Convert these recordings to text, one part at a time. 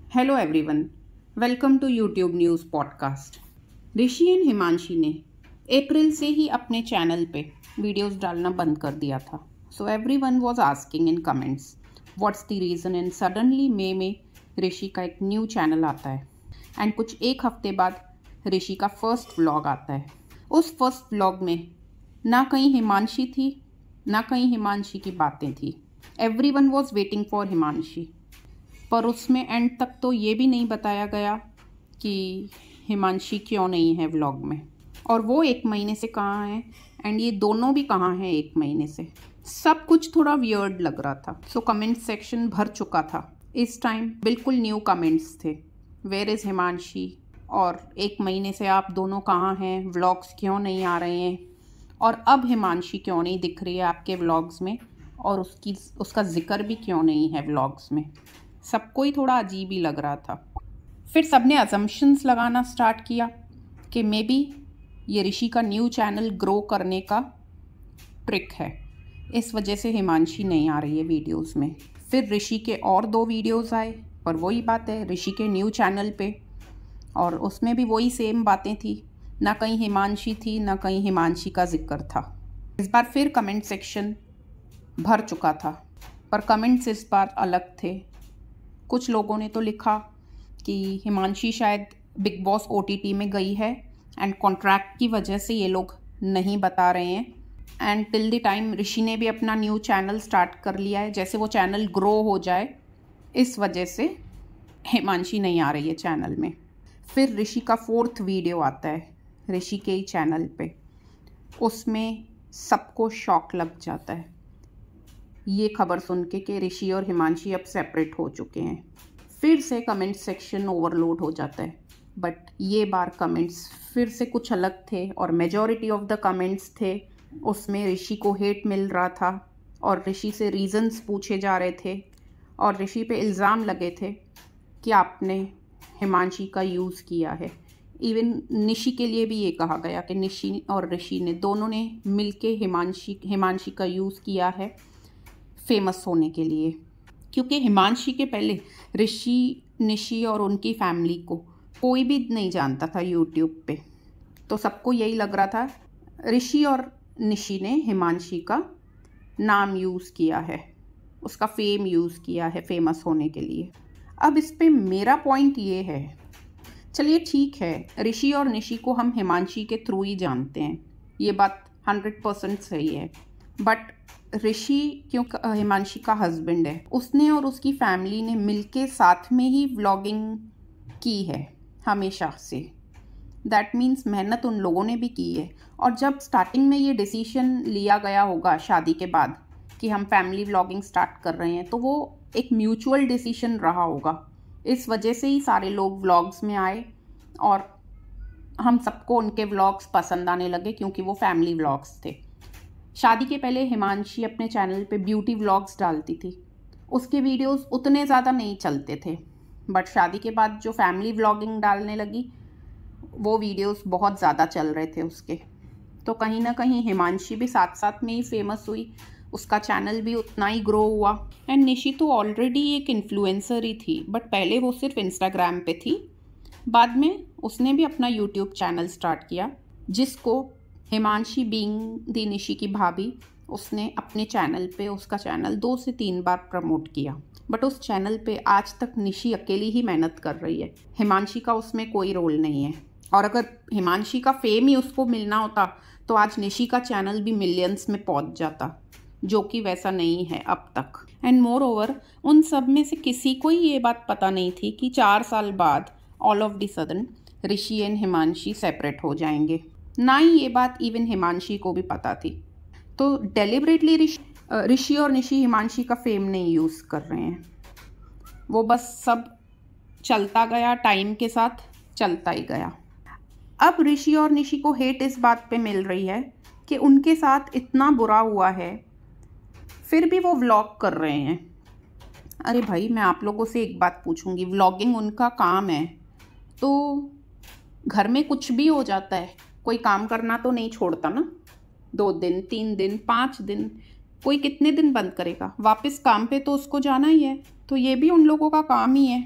Hello everyone, welcome to YouTube news podcast. Rishi and Himanshi ने April से ही अपने चैनल पे वीडियोस डालना बंद कर दिया था। So everyone was asking in comments what's the reason, and suddenly मई में ऋषि का एक न्यू चैनल आता है एंड कुछ एक हफ्ते बाद ऋषि का फर्स्ट व्लॉग आता है। उस फर्स्ट व्लॉग में ना कहीं हिमांशी थी, ना कहीं हिमांशी की बातें थी। Everyone was waiting for Himanshi, पर उसमें एंड तक तो ये भी नहीं बताया गया कि हिमांशी क्यों नहीं है व्लॉग में, और वो 1 महीने से कहाँ है एंड ये दोनों भी कहाँ हैं 1 महीने से। सब कुछ थोड़ा वियर्ड लग रहा था। सो कमेंट सेक्शन भर चुका था। इस टाइम बिल्कुल न्यू कमेंट्स थे, वेयर इज़ हिमांशी, और 1 महीने से आप दोनों कहाँ हैं, व्लॉग्स क्यों नहीं आ रहे हैं, और अब हिमांशी क्यों नहीं दिख रही है आपके व्लॉग्स में, और उसका जिक्र भी क्यों नहीं है व्लॉग्स में। सबको ही थोड़ा अजीब ही लग रहा था। फिर सबने असम्पशंस लगाना स्टार्ट किया कि मे बी ये ऋषि का न्यू चैनल ग्रो करने का ट्रिक है, इस वजह से हिमांशी नहीं आ रही है वीडियोस में। फिर ऋषि के और 2 वीडियोस आए, पर वही बात है ऋषि के न्यू चैनल पे, और उसमें भी वही सेम बातें थी। ना कहीं हिमांशी थी, ना कहीं हिमांशी का जिक्र था। इस बार फिर कमेंट सेक्शन भर चुका था, पर कमेंट्स इस बार अलग थे। कुछ लोगों ने तो लिखा कि हिमांशी शायद बिग बॉस OTT में गई है एंड कॉन्ट्रैक्ट की वजह से ये लोग नहीं बता रहे हैं, एंड टिल द टाइम ऋषि ने भी अपना न्यू चैनल स्टार्ट कर लिया है, जैसे वो चैनल ग्रो हो जाए इस वजह से हिमांशी नहीं आ रही है चैनल में। फिर ऋषि का 4th वीडियो आता है ऋषि के ही चैनल पे। उसमें सबको शॉक लग जाता है ये खबर सुन के कि ऋषि और हिमांशी अब सेपरेट हो चुके हैं। फिर से कमेंट सेक्शन ओवरलोड हो जाता है, बट ये बार कमेंट्स फिर से कुछ अलग थे, और मेजॉरिटी ऑफ द कमेंट्स थे उसमें ऋषि को हेट मिल रहा था, और ऋषि से रीजंस पूछे जा रहे थे, और ऋषि पे इल्ज़ाम लगे थे कि आपने हिमांशी का यूज़ किया है। इवन निशी के लिए भी ये कहा गया कि निशी और ऋषि ने दोनों ने मिलके हिमांशी का यूज़ किया है फेमस होने के लिए, क्योंकि हिमांशी के पहले ऋषि, निशी और उनकी फैमिली को कोई भी नहीं जानता था यूट्यूब पे। तो सबको यही लग रहा था ऋषि और निशी ने हिमांशी का नाम यूज़ किया है, उसका फेम यूज़ किया है फेमस होने के लिए। अब इस पे मेरा पॉइंट ये है, चलिए ठीक है ऋषि और निशी को हम हिमांशी के थ्रू ही जानते हैं, ये बात 100% सही है, बट ऋषि क्योंकि हिमांशी का हस्बैंड है, उसने और उसकी फैमिली ने मिलके साथ में ही व्लॉगिंग की है हमेशा से। दैट मीन्स मेहनत उन लोगों ने भी की है। और जब स्टार्टिंग में ये डिसीजन लिया गया होगा शादी के बाद कि हम फैमिली व्लॉगिंग स्टार्ट कर रहे हैं, तो वो एक म्यूचुअल डिसीजन रहा होगा। इस वजह से ही सारे लोग व्लॉग्स में आए और हम सबको उनके व्लॉग्स पसंद आने लगे, क्योंकि वो फैमिली व्लॉग्स थे। शादी के पहले हिमांशी अपने चैनल पे ब्यूटी व्लॉग्स डालती थी, उसके वीडियोस उतने ज़्यादा नहीं चलते थे, बट शादी के बाद जो फैमिली व्लॉगिंग डालने लगी वो वीडियोस बहुत ज़्यादा चल रहे थे उसके। तो कहीं ना कहीं हिमांशी भी साथ साथ में ही फेमस हुई, उसका चैनल भी उतना ही ग्रो हुआ। एंड निशी तो ऑलरेडी एक इन्फ्लुएंसर ही थी, बट पहले वो सिर्फ इंस्टाग्राम पे थी, बाद में उसने भी अपना यूट्यूब चैनल स्टार्ट किया, जिसको हिमांशी बीइंग दी निशी की भाभी, उसने अपने चैनल पे उसका चैनल 2 से 3 बार प्रमोट किया, बट उस चैनल पे आज तक निशी अकेली ही मेहनत कर रही है, हिमांशी का उसमें कोई रोल नहीं है। और अगर हिमांशी का फेम ही उसको मिलना होता तो आज निशी का चैनल भी मिलियंस में पहुंच जाता, जो कि वैसा नहीं है अब तक। एंड मोर ओवर उन सब में से किसी को ही ये बात पता नहीं थी कि 4 साल बाद all of the sudden Rishi and Himanshi separate हो जाएंगे। ना ही ये बात इवन हिमांशी को भी पता थी। तो डेलिबरेटली ऋषि और निशी हिमांशी का फेम नहीं यूज़ कर रहे हैं, वो बस सब चलता गया, टाइम के साथ चलता ही गया। अब ऋषि और निशी को हेट इस बात पे मिल रही है कि उनके साथ इतना बुरा हुआ है, फिर भी वो व्लॉग कर रहे हैं। अरे भाई, मैं आप लोगों से एक बात पूछूंगी, व्लॉगिंग उनका काम है, तो घर में कुछ भी हो जाता है, कोई काम करना तो नहीं छोड़ता ना। 2 दिन, 3 दिन, 5 दिन, कोई कितने दिन बंद करेगा, वापस काम पे तो उसको जाना ही है। तो ये भी उन लोगों का काम ही है।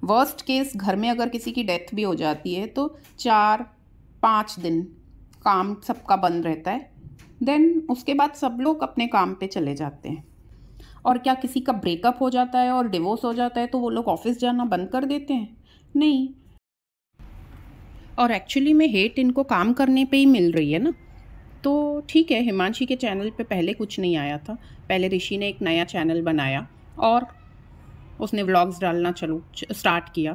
वर्स्ट केस घर में अगर किसी की डेथ भी हो जाती है तो 4-5 दिन काम सबका बंद रहता है, देन उसके बाद सब लोग अपने काम पे चले जाते हैं। और क्या किसी का ब्रेकअप हो जाता है और डिवोर्स हो जाता है तो वो लोग ऑफिस जाना बंद कर देते हैं? नहीं। और एक्चुअली में हेट इनको काम करने पे ही मिल रही है ना। तो ठीक है, हिमांशी के चैनल पे पहले कुछ नहीं आया था, पहले ऋषि ने एक नया चैनल बनाया और उसने व्लॉग्स डालना स्टार्ट किया।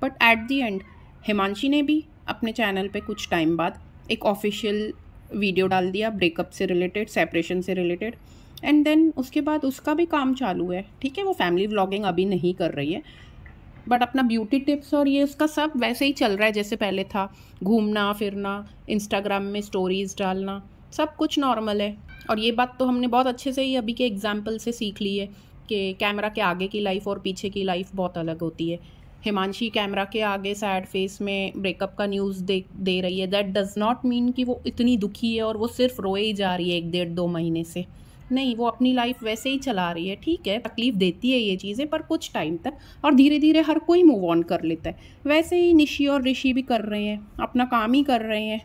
But at the and Himanshi ने भी अपने चैनल पे कुछ टाइम बाद एक ऑफिशियल वीडियो डाल दिया ब्रेकअप से रिलेटेड, सेपरेशन से रिलेटेड, एंड देन उसके बाद उसका भी काम चालू है। ठीक है, वो फैमिली व्लॉगिंग अभी नहीं कर रही है, बट अपना ब्यूटी टिप्स और ये उसका सब वैसे ही चल रहा है जैसे पहले था। घूमना फिरना, इंस्टाग्राम में स्टोरीज़ डालना, सब कुछ नॉर्मल है। और ये बात तो हमने बहुत अच्छे से ही अभी के एग्जाम्पल से सीख ली है कि कैमरा के आगे की लाइफ और पीछे की लाइफ बहुत अलग होती है। हिमांशी कैमरा के आगे सैड फेस में ब्रेकअप का न्यूज़ दे रही है, दैट डज़ नॉट मीन कि वो इतनी दुखी है और वो सिर्फ रोए ही जा रही है 1-1.5-2 महीने से। नहीं, वो अपनी लाइफ वैसे ही चला रही है। ठीक है, तकलीफ़ देती है ये चीज़ें, पर कुछ टाइम तक, और धीरे धीरे हर कोई मूव ऑन कर लेता है। वैसे ही निशी और ऋषि भी कर रहे हैं, अपना काम ही कर रहे हैं।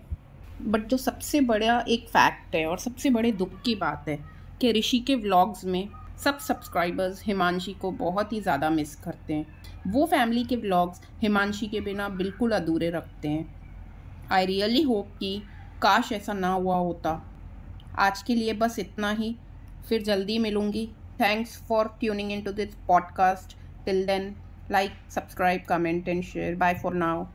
बट जो सबसे बड़ा एक फैक्ट है और सबसे बड़े दुख की बात है कि ऋषि के व्लॉग्स में सब सब्सक्राइबर्स हिमांशी को बहुत ही ज़्यादा मिस करते हैं। वो फैमिली के व्लॉग्स हिमांशी के बिना बिल्कुल अधूरे रखते हैं। आई रियली होप कि काश ऐसा ना हुआ होता। आज के लिए बस इतना ही, फिर जल्दी मिलूँगी। Thanks for tuning in to this podcast. Till then, like, subscribe, comment and share. Bye for now.